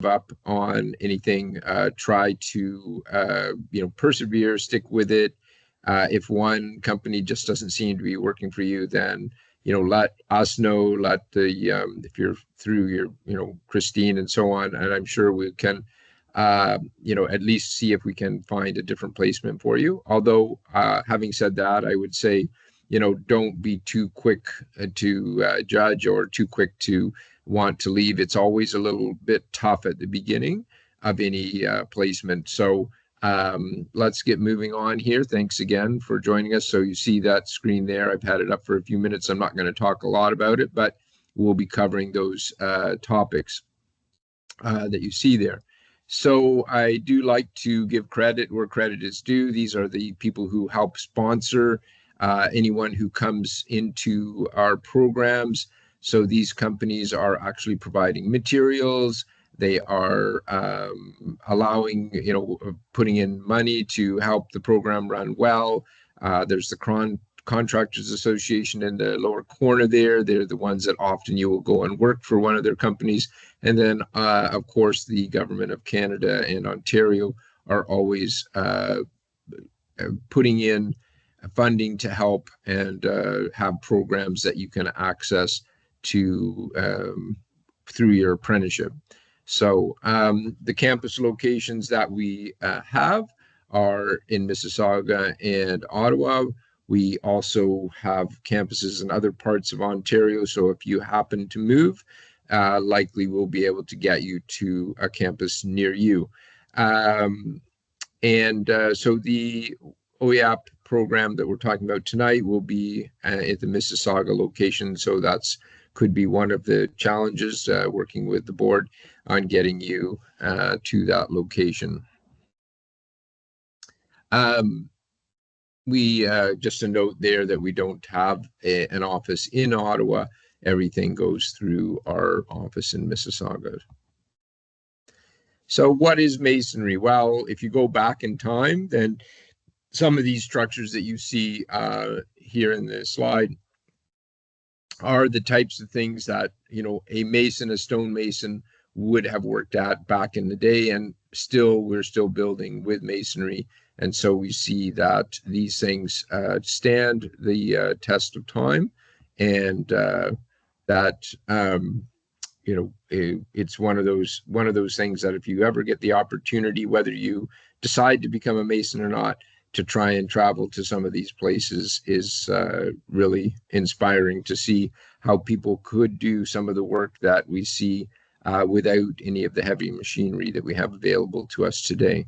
up on anything. Try to persevere, stick with it. If one company just doesn't seem to be working for you, then let us know. Let the if you're through your Christine and so on, and I'm sure we can at least see if we can find a different placement for you. Although, having said that, I would say, don't be too quick to judge or too quick to want to leave. It's always a little bit tough at the beginning of any placement. So let's get moving on here. Thanks again for joining us. So you see that screen there. I've had it up for a few minutes. I'm not going to talk a lot about it, but we'll be covering those topics that you see there. So I do like to give credit where credit is due. These are the people who help sponsor anyone who comes into our programs. So these companies are actually providing materials. They are allowing, putting in money to help the program run well. There's the Contractors Association in the lower corner there. They're the ones that often you will go and work for one of their companies. And then, of course, the Government of Canada and Ontario are always putting in funding to help and have programs that you can access to through your apprenticeship. So the campus locations that we have are in Mississauga and Ottawa. We also have campuses in other parts of Ontario. So if you happen to move, likely we'll be able to get you to a campus near you. So the OEAP program that we're talking about tonight will be at the Mississauga location. So that's could be one of the challenges working with the board on getting you to that location. We just a note there that we don't have an office in Ottawa. Everything goes through our office in Mississauga. So what is masonry? Well, if you go back in time, then some of these structures that you see here in the slide are the types of things that, a stonemason would have worked at back in the day, and we're still building with masonry. And so we see that these things stand the test of time, and that it's one of those things that if you ever get the opportunity, whether you decide to become a mason or not, to try and travel to some of these places is really inspiring to see how people could do some of the work that we see without any of the heavy machinery that we have available to us today.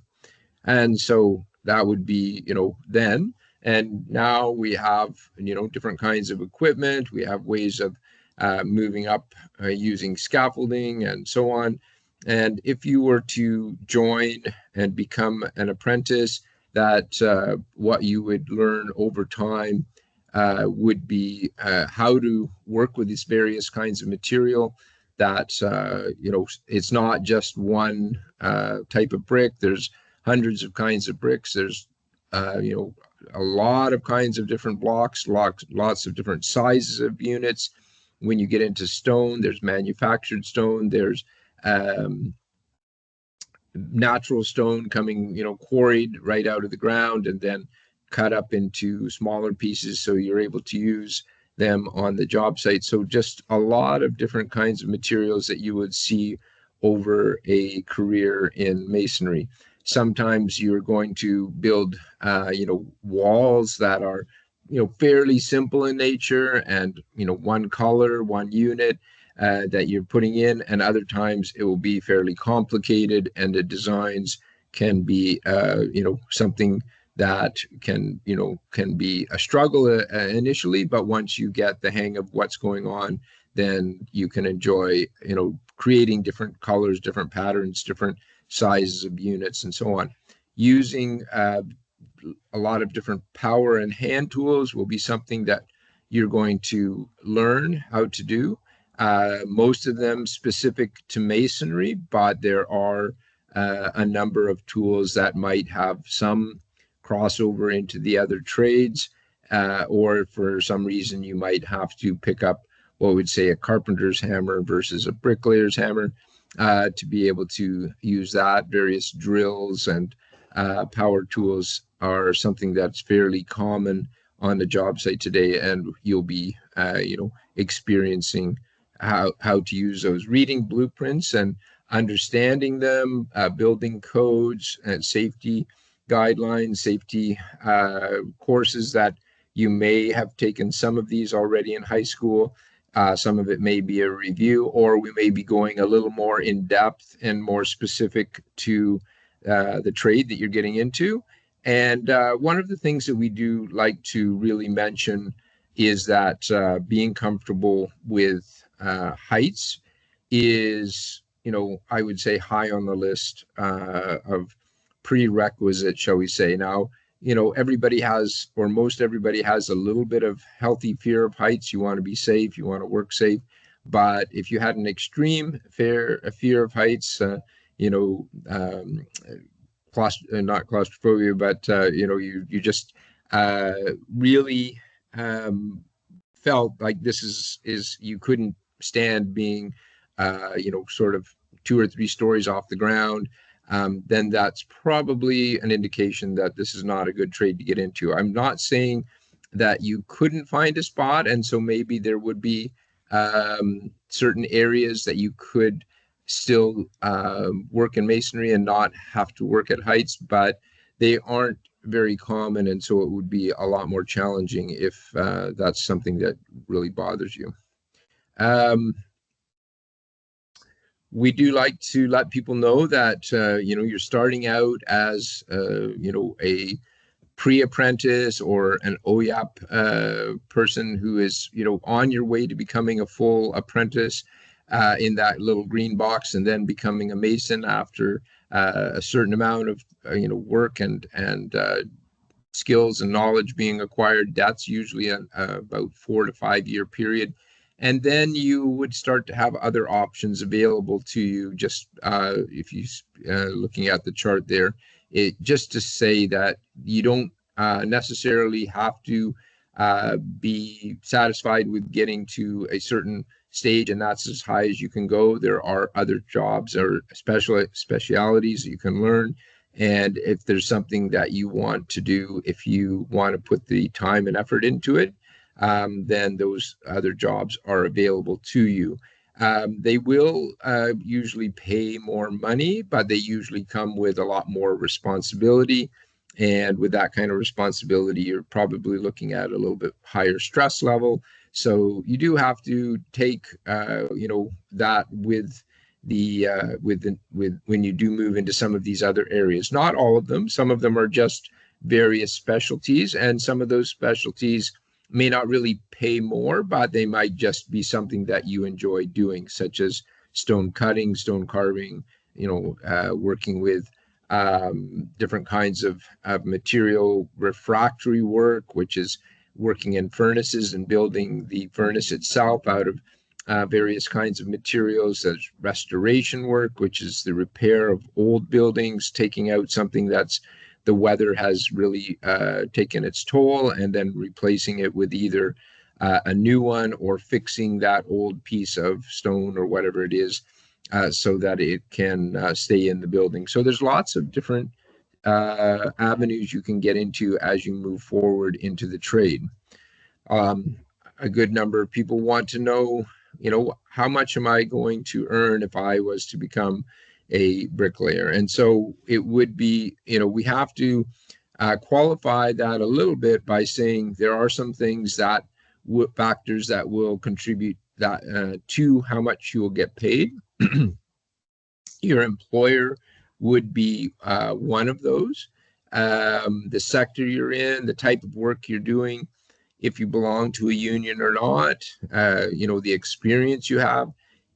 And so that would be, then. And now we have, different kinds of equipment. We have ways of moving up using scaffolding and so on. And if you were to join and become an apprentice, that what you would learn over time would be how to work with these various kinds of material. That it's not just one type of brick. There's hundreds of kinds of bricks. There's a lot of kinds of different blocks, lots of different sizes of units. When you get into stone, there's manufactured stone. There's natural stone coming, quarried right out of the ground and then cut up into smaller pieces so you're able to use them on the job site. So just a lot of different kinds of materials that you would see over a career in masonry. Sometimes you're going to build, walls that are, fairly simple in nature and, one color, one unit. That you're putting in, and other times it will be fairly complicated, and the designs can be, something that can be a struggle initially, but once you get the hang of what's going on, then you can enjoy, creating different colors, different patterns, different sizes of units, and so on. Using a lot of different power and hand tools will be something that you're going to learn how to do. Most of them specific to masonry, but there are a number of tools that might have some crossover into the other trades, or for some reason you might have to pick up what would say a carpenter's hammer versus a bricklayer's hammer. to be able to use that. Various drills and power tools are something that's fairly common on the job site today, and you'll be, experiencing how to use those, reading blueprints and understanding them, building codes and safety guidelines, safety courses that you may have taken some of these already in high school. Some of it may be a review, or we may be going a little more in depth and more specific to the trade that you're getting into. And one of the things that we do like to really mention is that being comfortable with heights is, I would say high on the list of prerequisites, shall we say. Now, everybody has, or most everybody has, a little bit of healthy fear of heights. You want to be safe, you want to work safe. But if you had an extreme fear of heights, not claustrophobia, but you just really felt like this is you couldn't stand being sort of 2 or 3 stories off the ground, then that's probably an indication that this is not a good trade to get into. I'm not saying that you couldn't find a spot, and so maybe there would be certain areas that you could still work in masonry and not have to work at heights, but they aren't very common, and so it would be a lot more challenging if that's something that really bothers you. We do like to let people know that you're starting out as a pre-apprentice or an OYAP person who is on your way to becoming a full apprentice in that little green box, and then becoming a mason after a certain amount of work and skills and knowledge being acquired. That's usually about 4 to 5 year period. And then you would start to have other options available to you. Just if you looking at the chart there, just to say that you don't necessarily have to be satisfied with getting to a certain stage and that's as high as you can go. There are other jobs or specialities that you can learn. And if there's something that you want to do, if you want to put the time and effort into it, then those other jobs are available to you. They will usually pay more money, but they usually come with a lot more responsibility. And with that kind of responsibility, you're probably looking at a little bit higher stress level. So you do have to take, that with when you do move into some of these other areas. Not all of them. Some of them are just various specialties, and some of those specialties may not really pay more, but they might just be something that you enjoy doing, such as stone cutting, stone carving, working with different kinds of material refractory work, which is working in furnaces and building the furnace itself out of various kinds of materials. There's restoration work, which is the repair of old buildings, taking out something that's the weather has really taken its toll, and then replacing it with either a new one or fixing that old piece of stone or whatever it is, so that it can stay in the building. So there's lots of different avenues you can get into as you move forward into the trade. A good number of people want to know, how much am I going to earn if I was to become a bricklayer? And so it would be, we have to qualify that a little bit by saying there are some things that factors that will contribute that to how much you will get paid. Your employer would be one of those. The sector you're in, the type of work you're doing, if you belong to a union or not, the experience you have,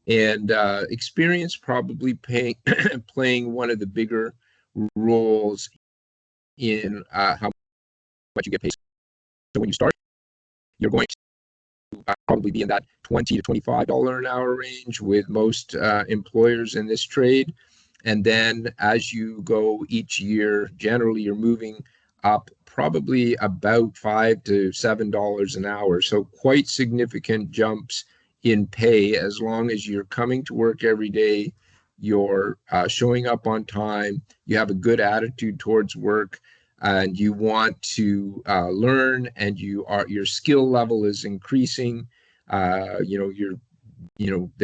and experience probably playing one of the bigger roles in how much you get paid. So when you start, you're going to probably be in that $20 to $25 an hour range with most employers in this trade. And then as you go each year, generally you're moving up probably about $5 to $7 an hour. So quite significant jumps in pay as long as you're coming to work every day, you're showing up on time, you have a good attitude towards work, and you want to learn, and your skill level is increasing. They're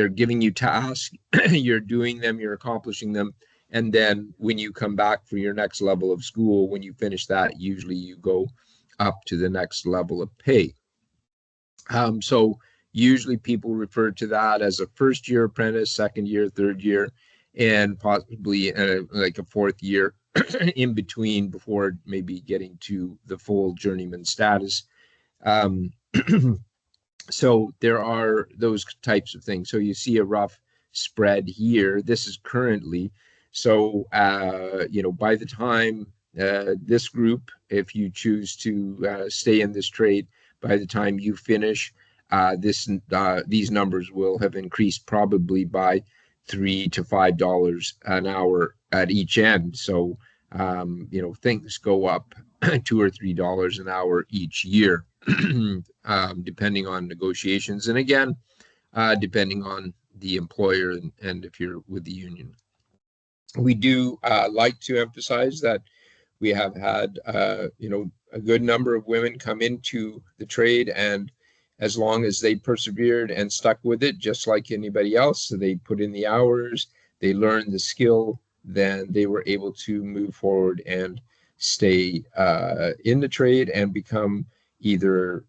giving you tasks, you're doing them, you're accomplishing them. And then when you come back for your next level of school, when you finish that, usually you go up to the next level of pay. So usually people refer to that as a first year apprentice, second year, third year, and possibly like a fourth year in between before maybe getting to the full journeyman status. Um, so there are those types of things. So you see a rough spread here. This is currently. So, by the time this group, if you choose to stay in this trade, by the time you finish, these numbers will have increased probably by $3 to $5 an hour at each end. So, things go up $2 or $3 an hour each year. Depending on negotiations, and again, depending on the employer and if you're with the union. We do like to emphasize that we have had, a good number of women come into the trade, and as long as they persevered and stuck with it, just like anybody else, so they put in the hours, they learned the skill, then they were able to move forward and stay in the trade and become either,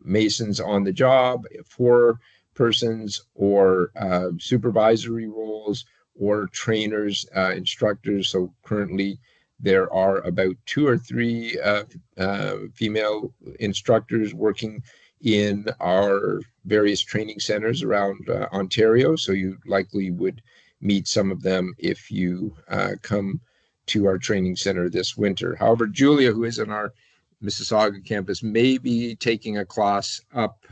masons on the job, for persons, or supervisory roles, or trainers, instructors. So currently, there are about 2 or 3 female instructors working in our various training centers around Ontario. So you likely would meet some of them if you come to our training center this winter. However, Julia, who is in our Mississauga campus, may be taking a class up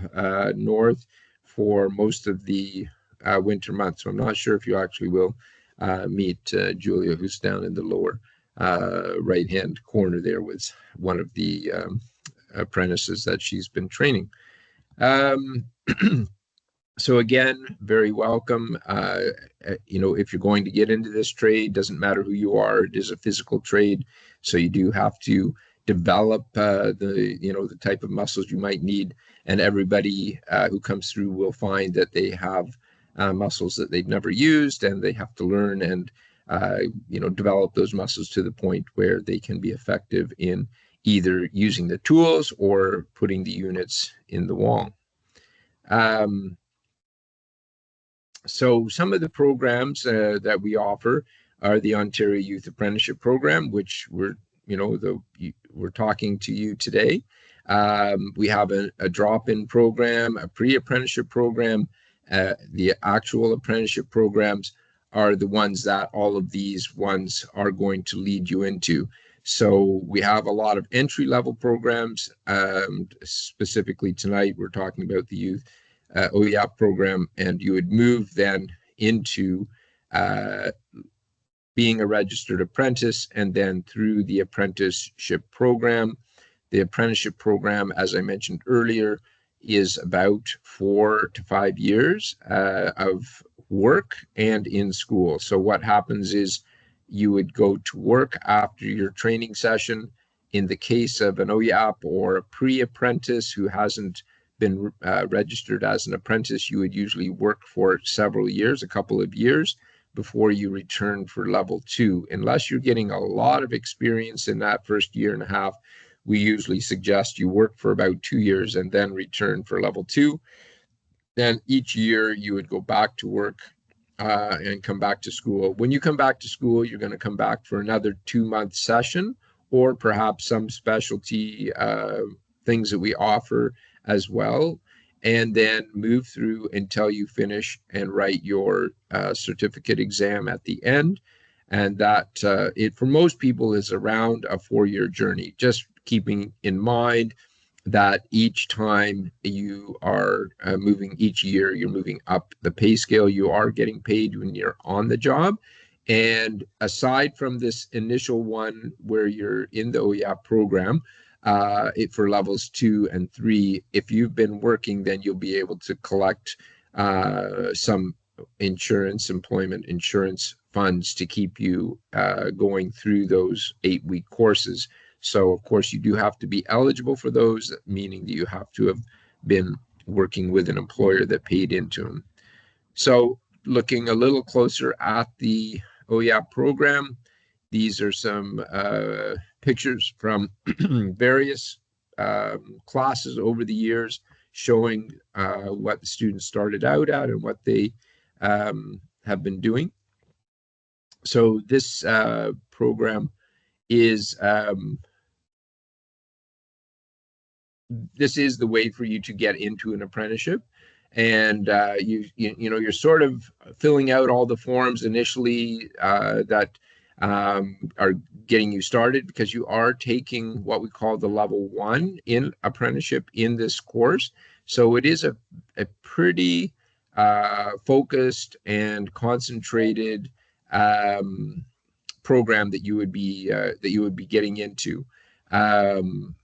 north for most of the winter months. So I'm not sure if you actually will meet Julia, who's down in the lower right-hand corner there, was one of the apprentices that she's been training. So again, very welcome. If you're going to get into this trade, doesn't matter who you are, it is a physical trade. So you do have to develop the type of muscles you might need. And everybody who comes through will find that they have muscles that they've never used, and they have to learn and develop those muscles to the point where they can be effective in either using the tools or putting the units in the wall. So some of the programs that we offer are the Ontario Youth Apprenticeship Program, which we're talking to you today. We have a drop-in program, a pre-apprenticeship program. The actual apprenticeship programs are the ones that all of these ones are going to lead you into. So we have a lot of entry-level programs. Specifically tonight, we're talking about the youth OEAP program, and you would move then into being a registered apprentice, and then through the apprenticeship program. The apprenticeship program, as I mentioned earlier, is about 4 to 5 years of work and in school. So what happens is you would go to work after your training session. In the case of an OEAP or a pre-apprentice who hasn't been registered as an apprentice, you would usually work for several years, a couple of years, before you return for level 2. Unless you're getting a lot of experience in that first year and a half, we usually suggest you work for about 2 years and then return for level 2. Then each year you would go back to work and come back to school. When you come back to school, you're going to come back for another 2-month session, or perhaps some specialty things that we offer as well, and then move through until you finish and write your certificate exam at the end. And that it for most people is around a 4-year journey, just keeping in mind that each time you are moving, each year you're moving up the pay scale. You are getting paid when you're on the job. And aside from this initial one where you're in the OEAP program, for levels 2 and 3, if you've been working, then you'll be able to collect some employment insurance funds to keep you going through those 8-week courses. So, of course, you do have to be eligible for those, meaning that you have to have been working with an employer that paid into them. So, looking a little closer at the OEAP program, these are some pictures from various classes over the years showing what the students started out at and what they have been doing. So this program is this is the way for you to get into an apprenticeship. And you're sort of filling out all the forms initially that are getting you started, because you are taking what we call the level 1 in apprenticeship in this course. So it is a pretty focused and concentrated program that you would be getting into. I'm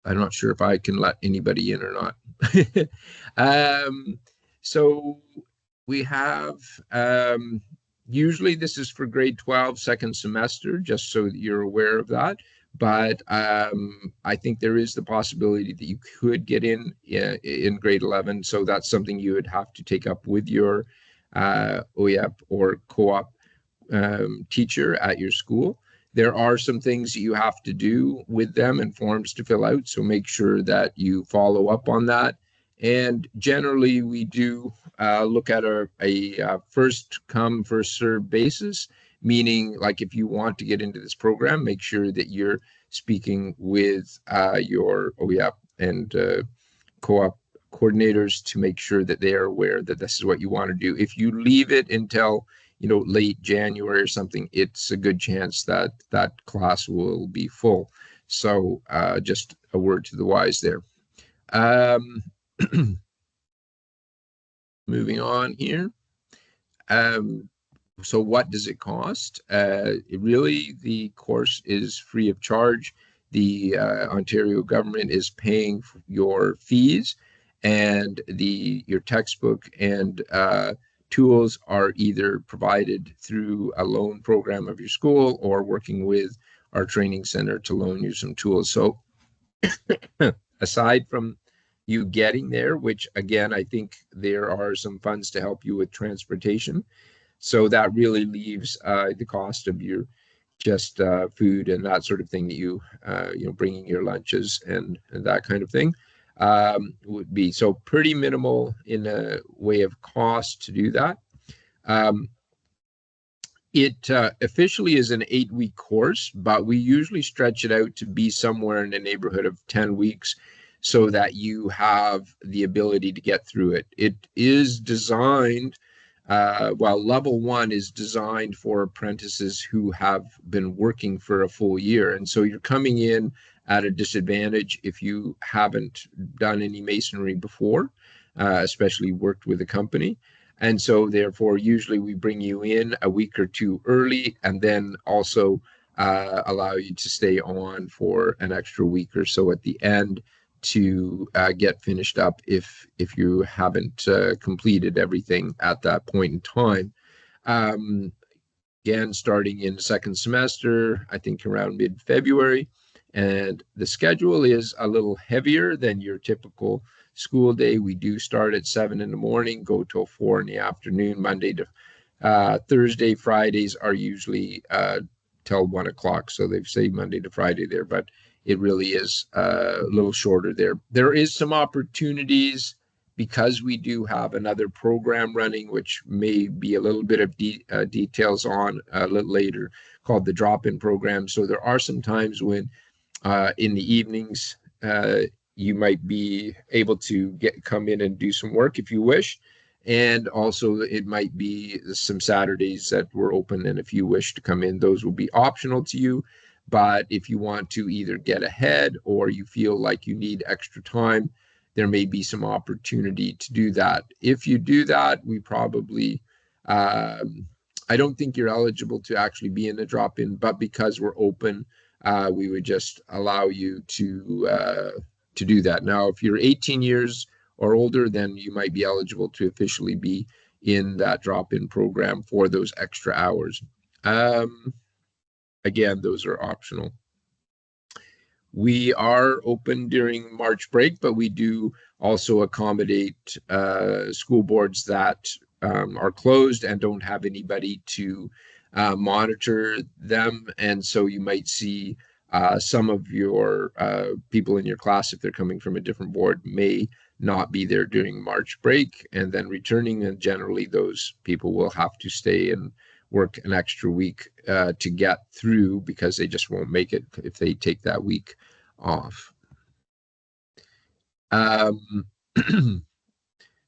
not sure if I can let anybody in or not. So we have, usually this is for grade 12, second semester, just so that you're aware of that. But I think there is the possibility that you could get in grade 11. So that's something you would have to take up with your OEP or co-op teacher at your school. There are some things that you have to do with them and forms to fill out, so make sure that you follow up on that. And generally, we do look at a first come, first served basis, meaning like if you want to get into this program, make sure that you're speaking with your OEP and co-op coordinators to make sure that they are aware that this is what you want to do. If you leave it until late January or something, it's a good chance that that class will be full. So just a word to the wise there. Moving on here. So what does it cost? Really, the course is free of charge. The Ontario government is paying for your fees, and your textbook and tools are either provided through a loan program of your school or working with our training center to loan you some tools. So aside from you getting there, which again, I think there are some funds to help you with transportation. So that really leaves the cost of your just food and that sort of thing that you bringing your lunches and that kind of thing would be. So pretty minimal in a way of cost to do that. It officially is an 8-week course, but we usually stretch it out to be somewhere in the neighborhood of 10 weeks so that you have the ability to get through it. It is designed, level 1 is designed for apprentices who have been working for a full year. And so you're coming in at a disadvantage if you haven't done any masonry before, especially worked with a company. And so therefore, usually we bring you in a week or two early and then also allow you to stay on for an extra week or so at the end to get finished up if you haven't completed everything at that point in time. Again, starting in the second semester, I think around mid-February. And the schedule is a little heavier than your typical school day. We do start at 7 in the morning, go till 4 in the afternoon, Monday to Thursday. Fridays are usually till 1 o'clock. So they say Monday to Friday there, but it really is a little shorter there. There is some opportunities because we do have another program running, which may be a little bit of details on a little later, called the drop-in program. So there are some times when in the evenings, you might be able to come in and do some work if you wish. And also it might be some Saturdays that we're open, and if you wish to come in, those will be optional to you. But if you want to either get ahead or you feel like you need extra time, there may be some opportunity to do that. If you do that, we probably, I don't think you're eligible to actually be in a drop-in, but because we're open, we would just allow you to do that. Now, if you're 18 years or older, then you might be eligible to officially be in that drop-in program for those extra hours. Again, those are optional. We are open during March break, but we do also accommodate school boards that are closed and don't have anybody to monitor them. And so you might see some of your people in your class, if they're coming from a different board, may not be there during March break and then returning. And generally, those people will have to stay and work an extra week to get through, because they just won't make it if they take that week off.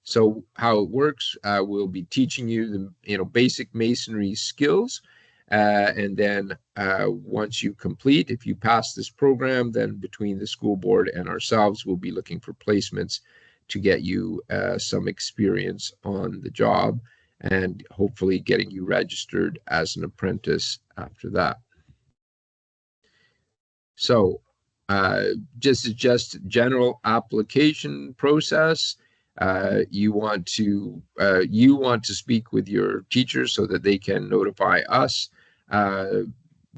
So how it works, we'll be teaching you the basic masonry skills, and then once you complete, if you pass this program, then between the school board and ourselves, we'll be looking for placements to get you some experience on the job, and hopefully getting you registered as an apprentice after that. So just general application process. You want to speak with your teacher so that they can notify us.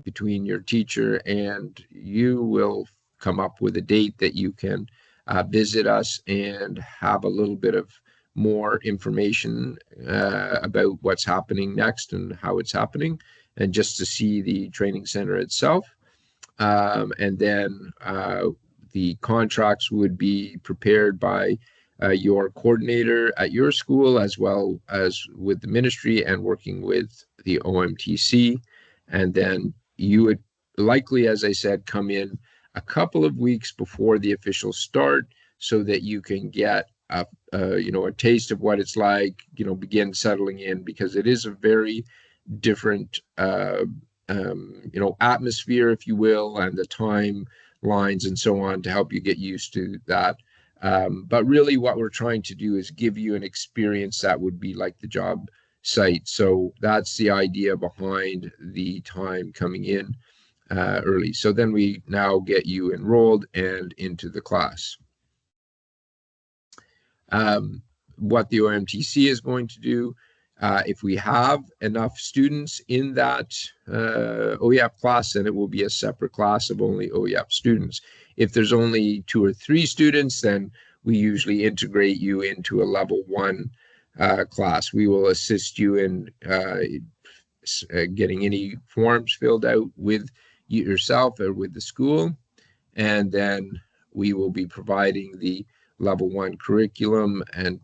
Between your teacher and you will come up with a date that you can visit us and have a little bit of more information about what's happening next and how it's happening, and just to see the training center itself. And then the contracts would be prepared by your coordinator at your school, as well as with the ministry and working with the OMTC. And then you would likely, as I said, come in a couple of weeks before the official start, so that you can get a taste of what it's like, begin settling in, because it is a very different atmosphere, if you will, and the timelines and so on, to help you get used to that. But really what we're trying to do is give you an experience that would be like the job site. So that's the idea behind the time coming in early. So then we now get you enrolled and into the class. What the OMTC is going to do, if we have enough students in that OEAP class, then it will be a separate class of only OEAP students. If there's only 2 or 3 students, then we usually integrate you into a level 1 class. We will assist you in getting any forms filled out with yourself or with the school, and then we will be providing the level 1 curriculum and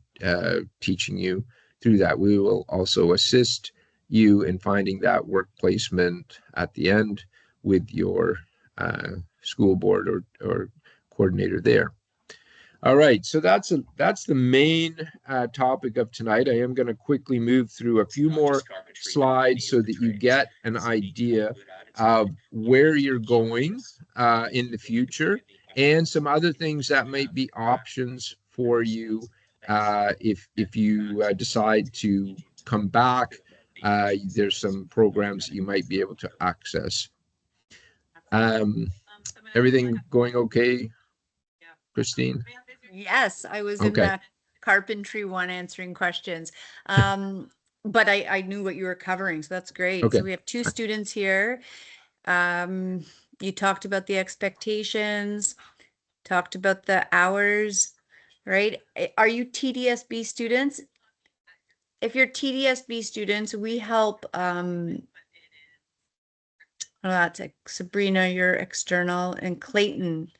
teaching you through that. We will also assist you in finding that work placement at the end with your school board or coordinator there. All right, so that's the main topic of tonight. I am going to quickly move through a few more slides so that you get an idea of where you're going in the future, and some other things that might be options for you if you decide to come back. There's some programs that you might be able to access. Everything going okay, Christine? Yes, I was in Okay. the carpentry one answering questions. But I knew what you were covering, so that's great. Okay. So we have 2 students here. You talked about the expectations, talked about the hours, right? Are you TDSB students? If you're TDSB students, we help, that's like Sabrina, you're external, and Clayton.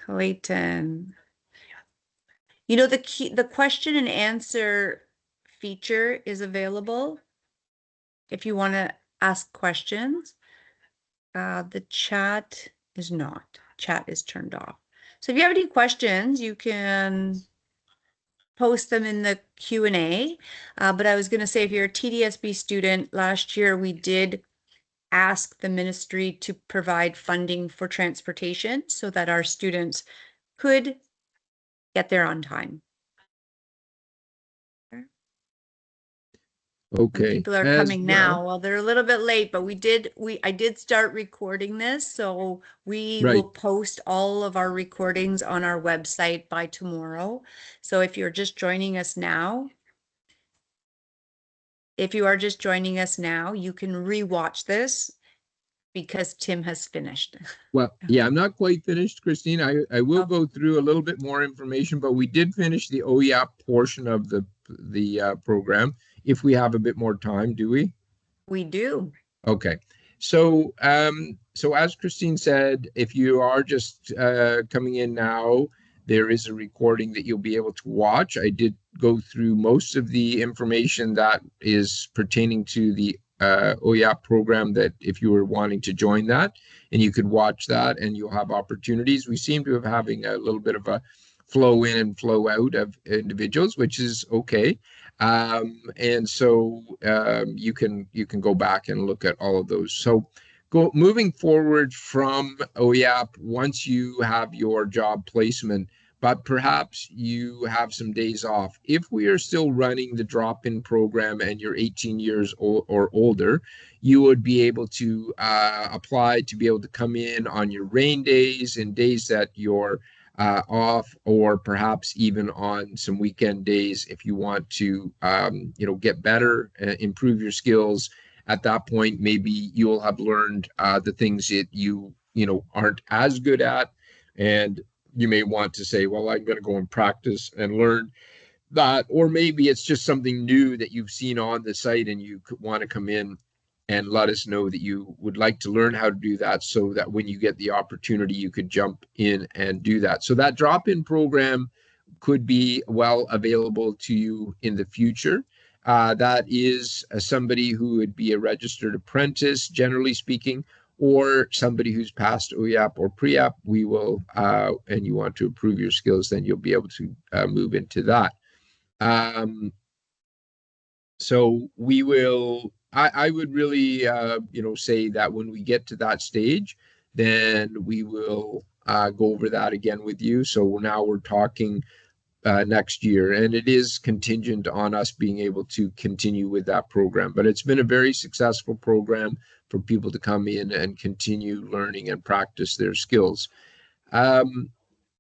The question and answer feature is available if you want to ask questions. The chat is not. Chat is turned off. So if you have any questions, you can post them in the Q&A. But I was going to say, if you're a TDSB student, last year we did ask the ministry to provide funding for transportation so that our students could get there on time. And Okay. people are As coming well. now. Well, they're a little bit late, but I did start recording this, so we will Right. post all of our recordings on our website by tomorrow. So if you are just joining us now, you can rewatch this because Tim has finished. Well, yeah, I'm not quite finished, Christine. I will Oh, go through a little bit more information, but we did finish the OEAP portion of the program. If we have a bit more time, do we? we do. Okay. So as Christine said, if you are just coming in now, there is a recording that you'll be able to watch. I did go through most of the information that is pertaining to the OYAP program, that if you were wanting to join that, and you could watch that and you'll have opportunities. We seem to have having a little bit of a flow in and flow out of individuals, which is okay. And so you can go back and look at all of those. So moving forward from OEAP, once you have your job placement, but perhaps you have some days off. If we are still running the drop-in program and you're 18 years old or older, you would be able to apply to be able to come in on your rain days and days that you're off, or perhaps even on some weekend days if you want to, get better, improve your skills. At that point, maybe you'll have learned the things that you aren't as good at, and you may want to say, well, I'm going to go and practice and learn that, or maybe it's just something new that you've seen on the site and you want to come in and let us know that you would like to learn how to do that, so that when you get the opportunity, you could jump in and do that. So that drop-in program could be well available to you in the future. That is somebody who would be a registered apprentice, generally speaking, or somebody who's passed OEAP or pre-app. We will, and you want to improve your skills, then you'll be able to move into that. Um, so we will. I would really, say that when we get to that stage, then we will go over that again with you. So now we're talking next year, and it is contingent on us being able to continue with that program. But it's been a very successful program for people to come in and continue learning and practice their skills. Um,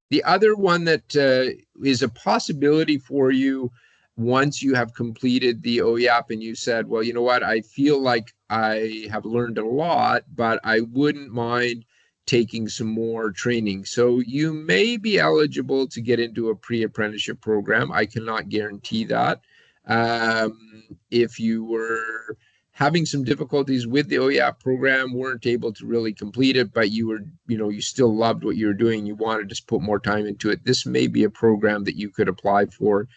the other one that is a possibility for you, once you have completed the OEAP and you said, well, you know what, I feel like I have learned a lot, but I wouldn't mind taking some more training. So you may be eligible to get into a pre-apprenticeship program. I cannot guarantee that. If you were having some difficulties with the OEAP program, weren't able to really complete it, but you still loved what you were doing, you wanted to put more time into it, this may be a program that you could apply for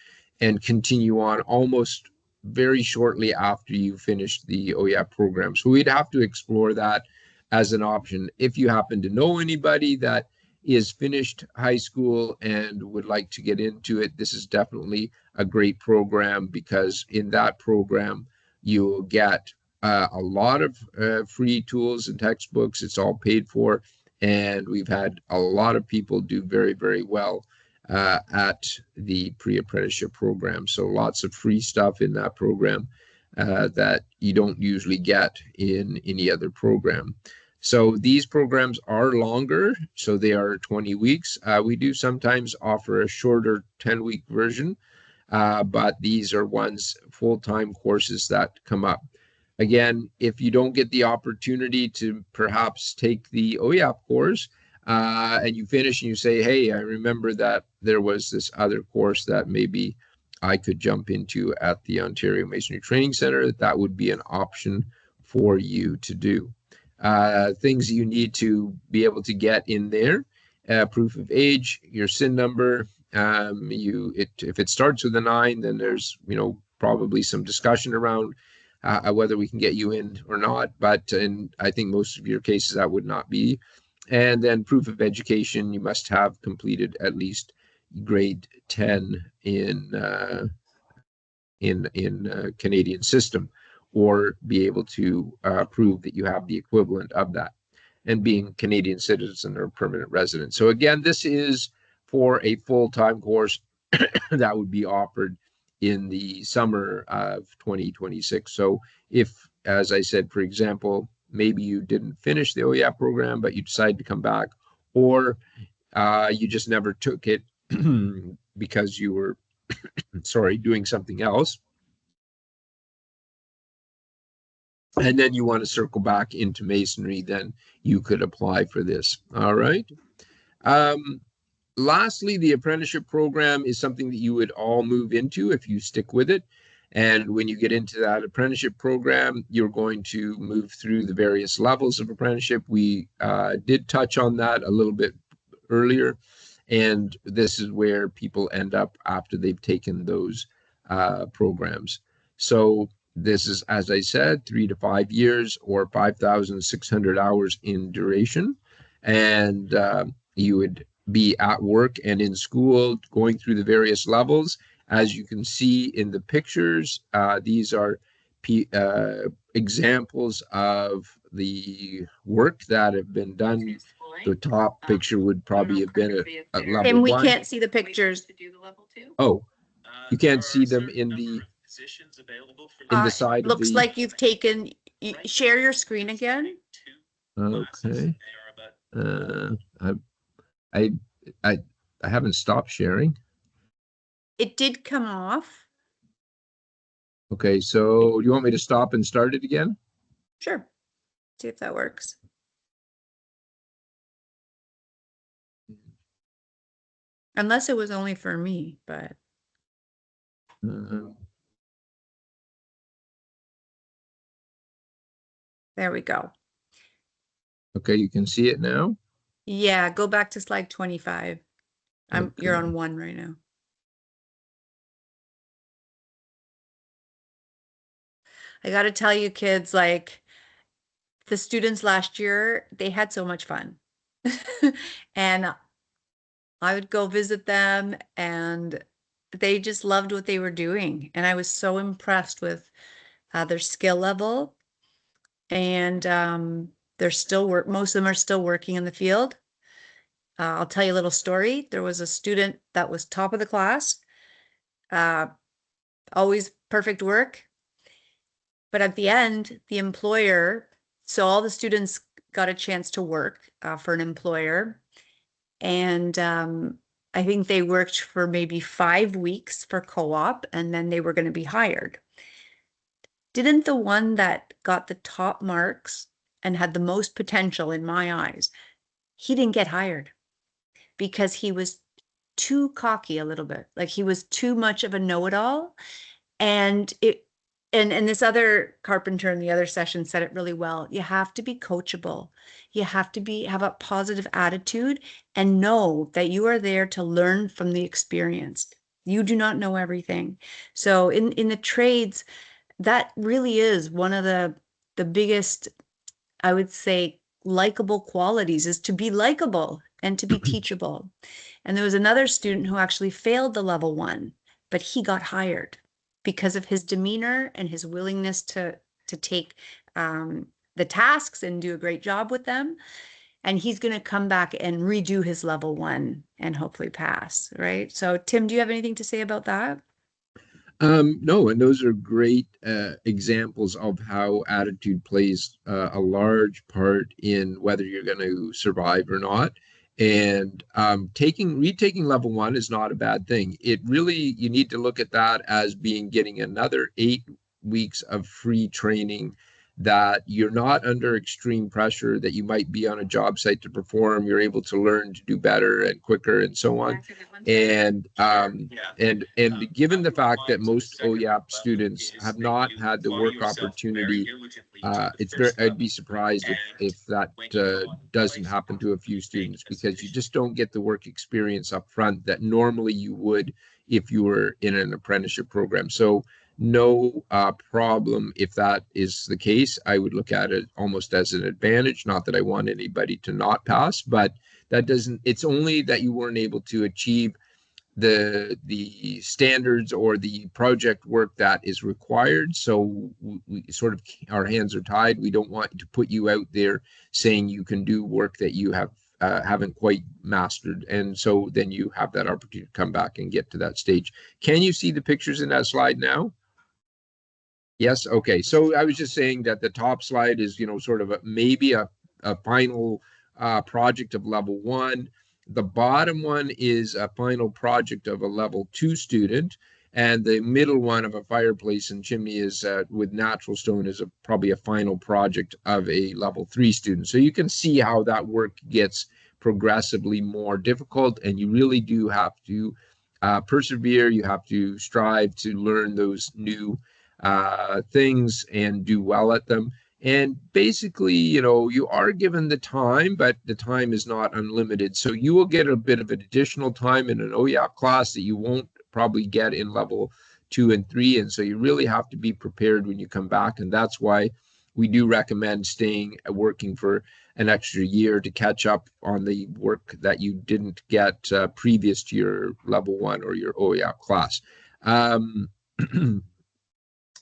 and continue on almost very shortly after you finish the OEAP program. So we'd have to explore that as an option. If you happen to know anybody that is finished high school and would like to get into it, this is definitely a great program, because in that program, you'll get a lot of free tools and textbooks. It's all paid for. And we've had a lot of people do very, very well at the pre-apprenticeship program. So lots of free stuff in that program that you don't usually get in any other program. So these programs are longer, so they are 20 weeks. We do sometimes offer a shorter 10-week version, but these are ones, full-time courses that come up. Again, if you don't get the opportunity to perhaps take the OEAP course, and you finish and you say, hey, I remember that there was this other course that maybe I could jump into at the Ontario Masonry Training Center, that would be an option for you to do. Things you need to be able to get in there: proof of age, your SIN number. If it starts with a 9, then there's probably some discussion around whether we can get you in or not. But in I think most of your cases that would not be. And then proof of education: you must have completed at least grade 10 in Canadian system, or be able to prove that you have the equivalent of that, and being Canadian citizen or permanent resident. So again, this is for a full-time course that would be offered in the summer of 2026. So if, as I said, for example, maybe you didn't finish the OEAP program, but you decided to come back, or you just never took it because you were, sorry, doing something else, and then you want to circle back into masonry, then you could apply for this. All right. Um, Lastly, the apprenticeship program is something that you would all move into if you stick with it. And when you get into that apprenticeship program, you're going to move through the various levels of apprenticeship. We did touch on that a little bit earlier. And this is where people end up after they've taken those programs. So this is, as I said, 3 to 5 years or 5,600 hours in duration. And you would be at work and in school going through the various levels. As you can see in the pictures, these are examples of the work that have been done. The top picture would probably have been at level And we 1. can't see the pictures. Oh, you can't see them in the side of Looks the. like you've taken, share your screen again. Okay. I I I I haven't stopped sharing. It did come off. Okay, so do you want me to stop and start it again? Sure. See if that works. Unless it was only for me, but Uh, there we go. okay, you can see it now. Yeah, go back to slide 25. You're on 1 right now. I got to tell you, kids, like the students last year, they had so much fun. And I would go visit them and they just loved what they were doing. And I was so impressed with their skill level. And they're still most of them are still working in the field. I'll tell you a little story. There was a student that was top of the class, always perfect work. But at the end, the employer, so all the students got a chance to work for an employer. And I think they worked for maybe 5 weeks for co-op, and then they were going to be hired. Didn't the one that got the top marks and had the most potential in my eyes, he didn't get hired because he was too cocky a little bit. Like he was too much of a know-it-all. And this other carpenter in the other session said it really well. You have to be coachable. You have to have a positive attitude and know that you are there to learn from the experience. You do not know everything. So in the trades, that really is one of the biggest, I would say, likable qualities is to be likable and to be teachable. And there was another student who actually failed the level 1, but he got hired because of his demeanor and his willingness to take the tasks and do a great job with them. And he's going to come back and redo his level 1 and hopefully pass, right? So Tim, do you have anything to say about that? No, and those are great examples of how attitude plays a large part in whether you're going to survive or not. And retaking level 1 is not a bad thing. It really, you need to look at that as being getting another 8 weeks of free training that you're not under extreme pressure, that you might be on a job site to perform. You're able to learn to do better and quicker and so on. And given the fact that most OYAP students have not had the work opportunity, I'd be surprised if that doesn't happen to a few students, because you just don't get the work experience up front that normally you would if you were in an apprenticeship program. So no problem if that is the case. I would look at it almost as an advantage. Not that I want anybody to not pass, but that doesn't, it's only that you weren't able to achieve the standards or the project work that is required. So we sort of, our hands are tied. We don't want to put you out there saying you can do work that you have haven't quite mastered. And so then you have that opportunity to come back and get to that stage. Can you see the pictures in that slide now? Yes. Okay. So I was just saying that the top slide is, sort of maybe a final project of level one. The bottom one is a final project of a level two student. And the middle one of a fireplace and chimney is with natural stone is probably a final project of a level three student. So you can see how that work gets progressively more difficult, and you really do have to persevere. You have to strive to learn those new things and do well at them. And basically, you are given the time, but the time is not unlimited. So you will get a bit of additional time in an OYAP class that you won't probably get in level 2 and 3. And so you really have to be prepared when you come back. And that's why we do recommend staying working for an extra year to catch up on the work that you didn't get previous to your level 1 or your OYAP class. Um,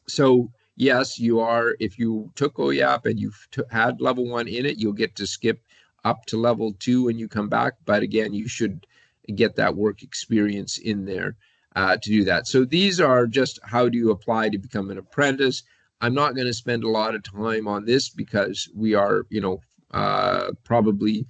So yes, you are. If you took OYAP and you've had level 1 in it, you'll get to skip up to level 2 when you come back. But again, you should get that work experience in there to do that. So these are just how do you apply to become an apprentice. I'm not going to spend a lot of time on this because we are, probably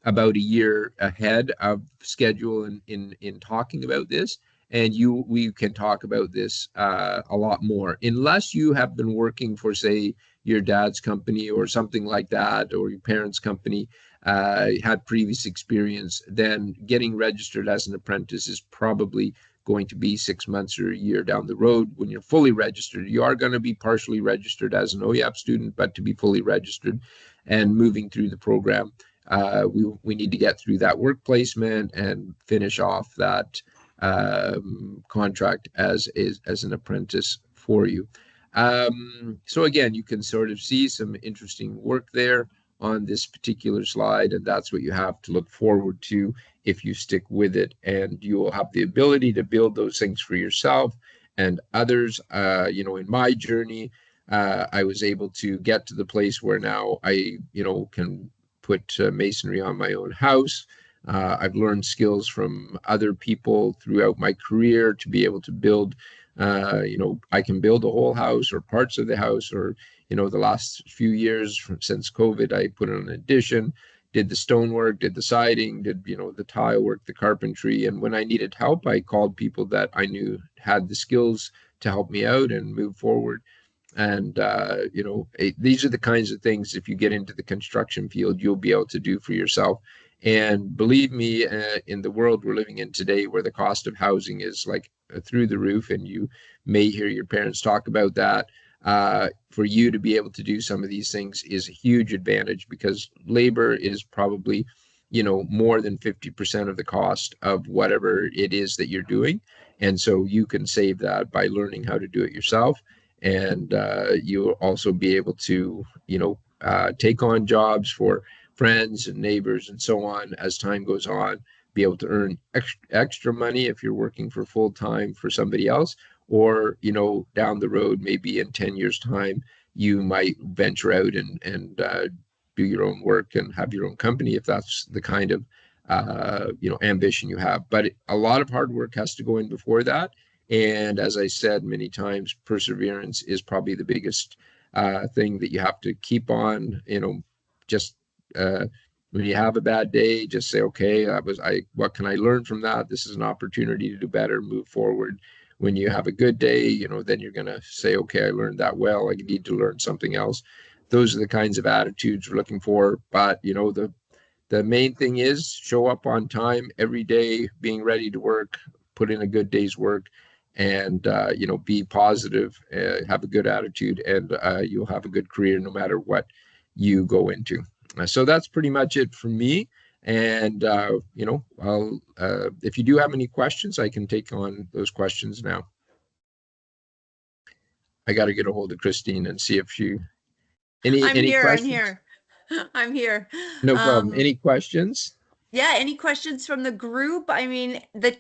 about a year ahead of schedule in talking about this. And we can talk about this a lot more. Unless you have been working for, say, your dad's company or something like that, or your parents' company, had previous experience, then getting registered as an apprentice is probably going to be 6 months or a year down the road. When you're fully registered, you are going to be partially registered as an OYAP student, but to be fully registered and moving through the program, we need to get through that work placement and finish off that contract as an apprentice for you. So again, you can sort of see some interesting work there on this particular slide, and that's what you have to look forward to if you stick with it, and you will have the ability to build those things for yourself and others. In my journey, I was able to get to the place where now I, can put masonry on my own house. I've learned skills from other people throughout my career to be able to build. I can build a whole house or parts of the house, or the last few years since COVID, I put in an addition, did the stonework, did the siding, did the tile work, the carpentry. And when I needed help, I called people that I knew had the skills to help me out and move forward. And these are the kinds of things, if you get into the construction field, you'll be able to do for yourself. And believe me, in the world we're living in today, where the cost of housing is like through the roof, and you may hear your parents talk about that, for you to be able to do some of these things is a huge advantage, because labor is probably, more than 50% of the cost of whatever it is that you're doing. And so you can save that by learning how to do it yourself. And you'll also be able to, take on jobs for friends and neighbors and so on as time goes on, be able to earn extra money if you're working for full time for somebody else, or, down the road, maybe in 10 years time, you might venture out and do your own work and have your own company, if that's the kind of, ambition you have. But a lot of hard work has to go in before that. And as I said many times, perseverance is probably the biggest thing that you have to keep on. Just when you have a bad day, just say, okay, what can I learn from that? This is an opportunity to do better, move forward. When you have a good day, then you're going to say, okay, I learned that well. I need to learn something else. Those are the kinds of attitudes we're looking for. But, the main thing is show up on time every day, being ready to work, put in a good day's work, and be positive, have a good attitude, and you'll have a good career no matter what you go into. So that's pretty much it for me. And I'll if you do have any questions, I can take on those questions now. I got to get a hold of Christine and see if she any questions. I'm here. No problem. Any questions? Yeah, any questions from the group? I mean, the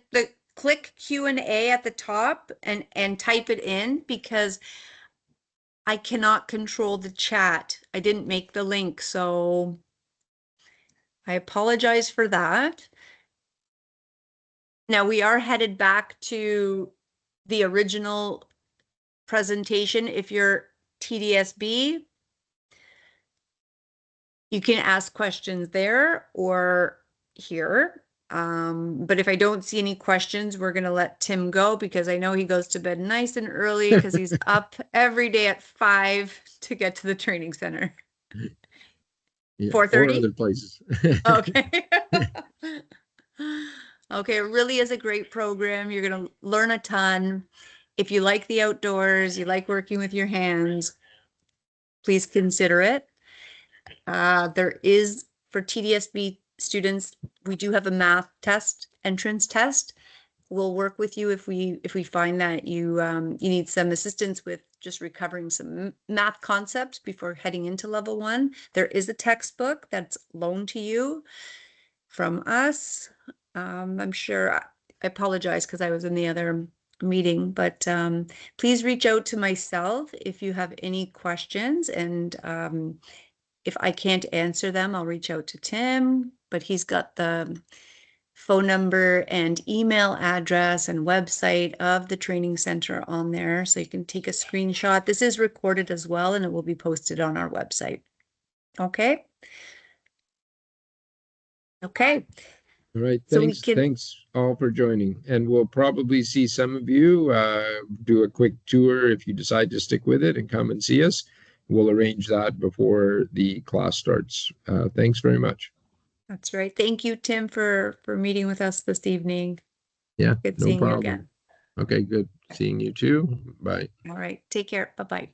click Q&A at the top and type it in, because I cannot control the chat. I didn't make the link, so I apologize for that. Now we are headed back to the original presentation. If you're TDSB, you can ask questions there or here. But if I don't see any questions, we're going to let Tim go because I know he goes to bed nice and early because he's up every day at 5 to get to the training center. Yeah, or 4:30? other places. Okay. Okay, it really is a great program. You're going to learn a ton. If you like the outdoors, you like working with your hands, please consider it. There is, for TDSB students, we do have a math test, entrance test. We'll work with you if we find that you need some assistance with just recovering some math concepts before heading into level 1. There is a textbook that's loaned to you from us. I'm sure, I apologize because I was in the other meeting, but please reach out to myself if you have any questions, and if I can't answer them, I'll reach out to Tim, but he's got the phone number and email address and website of the training center on there, so you can take a screenshot. This is recorded as well, and it will be posted on our website. Okay? Okay. All right, So we thanks. can, Thanks all for joining. And we'll probably see some of you do a quick tour if you decide to stick with it and come and see us. We'll arrange that before the class starts. Thanks very much. that's right. Thank you, Tim, for meeting with us this evening. Yeah, Good no seeing you problem. again. Okay, good. Seeing you too. Bye. All right. Take care. Bye-bye.